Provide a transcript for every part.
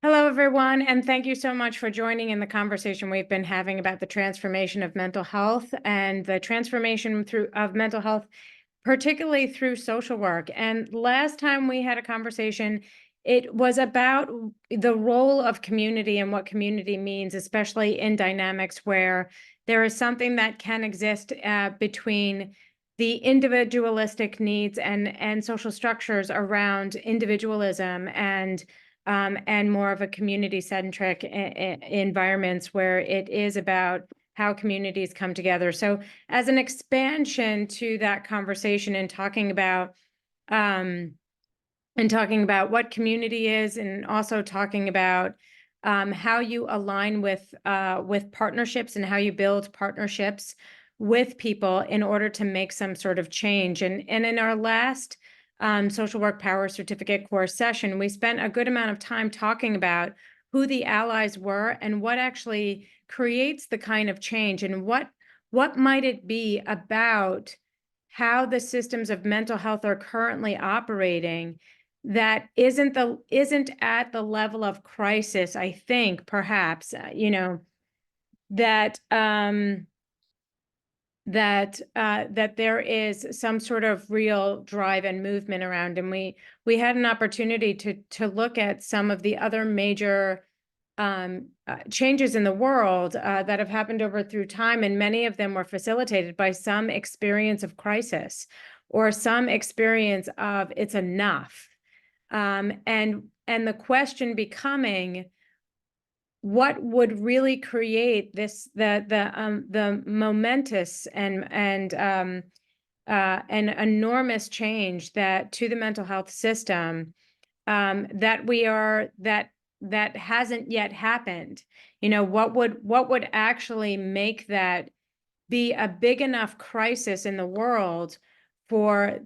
Hello, everyone, and thank you so much for joining in the conversation we've been having about the transformation of mental health and the transformation of mental health, particularly through social work. And last time we had a conversation, it was about the role of community and what community means, especially in dynamics where there is something that can exist between the individualistic needs and social structures around individualism and more of a community-centric environments where it is about how communities come together. So as an expansion to that conversation and talking about what community is, and also talking about how you align with partnerships and how you build partnerships with people in order to make some sort of change. And in our last social work power certificate course session, we spent a good amount of time talking about who the allies were and what actually creates the kind of change, and what might it be about how the systems of mental health are currently operating that isn't at the level of crisis. I think perhaps that that there is some sort of real drive and movement around. And we had an opportunity to look at some of the other major changes in the world that have happened through time, and many of them were facilitated by some experience of crisis or some experience of it's enough. And the question becoming, what would really create the momentous and an enormous change that to the mental health system that hasn't yet happened? What would actually make that be a big enough crisis in the world for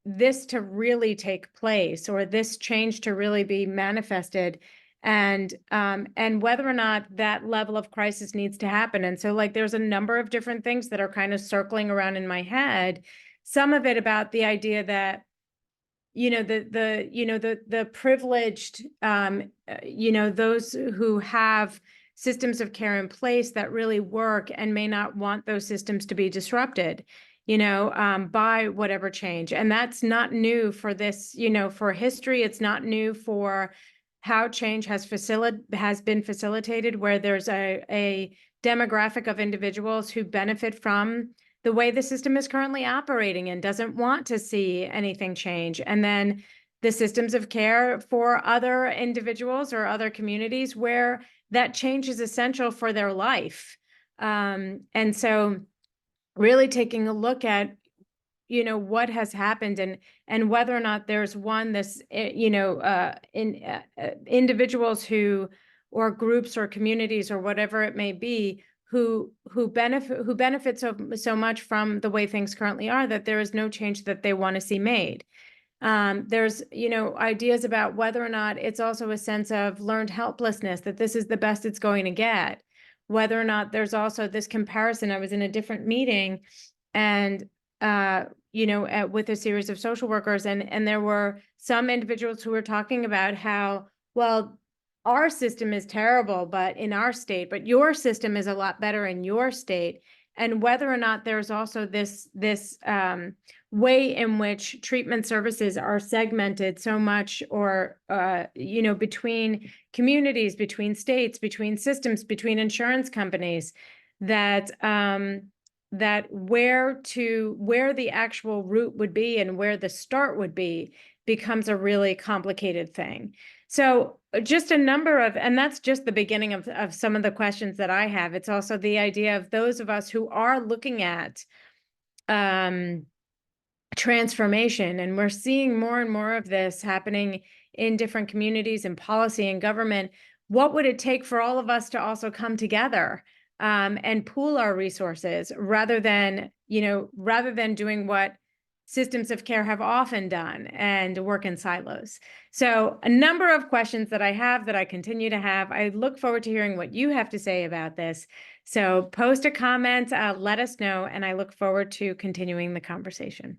this to really take place, or this change to really be manifested, and whether or not that level of crisis needs to happen. And so, there's a number of different things that are kind of circling around in my head. Some of it about the idea that the privileged, those who have systems of care in place that really work and may not want those systems to be disrupted by whatever change. And that's not new for this, for history. It's not new for how change has been facilitated, where there's a demographic of individuals who benefit from the way the system is currently operating and doesn't want to see anything change. And then the systems of care for other individuals or other communities where that change is essential for their life. And so really taking a look at what has happened, and whether or not there's individuals who, or groups or communities or whatever it may be, who benefit so much from the way things currently are, that there is no change that they want to see made. There's ideas about whether or not it's also a sense of learned helplessness, that this is the best it's going to get. Whether or not there's also this comparison. I was in a different meeting, and with a series of social workers, and there were some individuals who were talking about how, well, our system is terrible, but in our state, but your system is a lot better in your state. And whether or not there's also this way in which treatment services are segmented so much, or between communities, between states, between systems, between insurance companies, that where the actual route would be and where the start would be becomes a really complicated thing. So just a number of, and that's just the beginning of some of the questions that I have. It's also the idea of those of us who are looking at transformation, and we're seeing more and more of this happening in different communities and policy and government. What would it take for all of us to also come together and pool our resources, rather than doing what systems of care have often done, and work in silos? So a number of questions that I have, that I continue to have. I look forward to hearing what you have to say about this. So post a comment, let us know, and I look forward to continuing the conversation.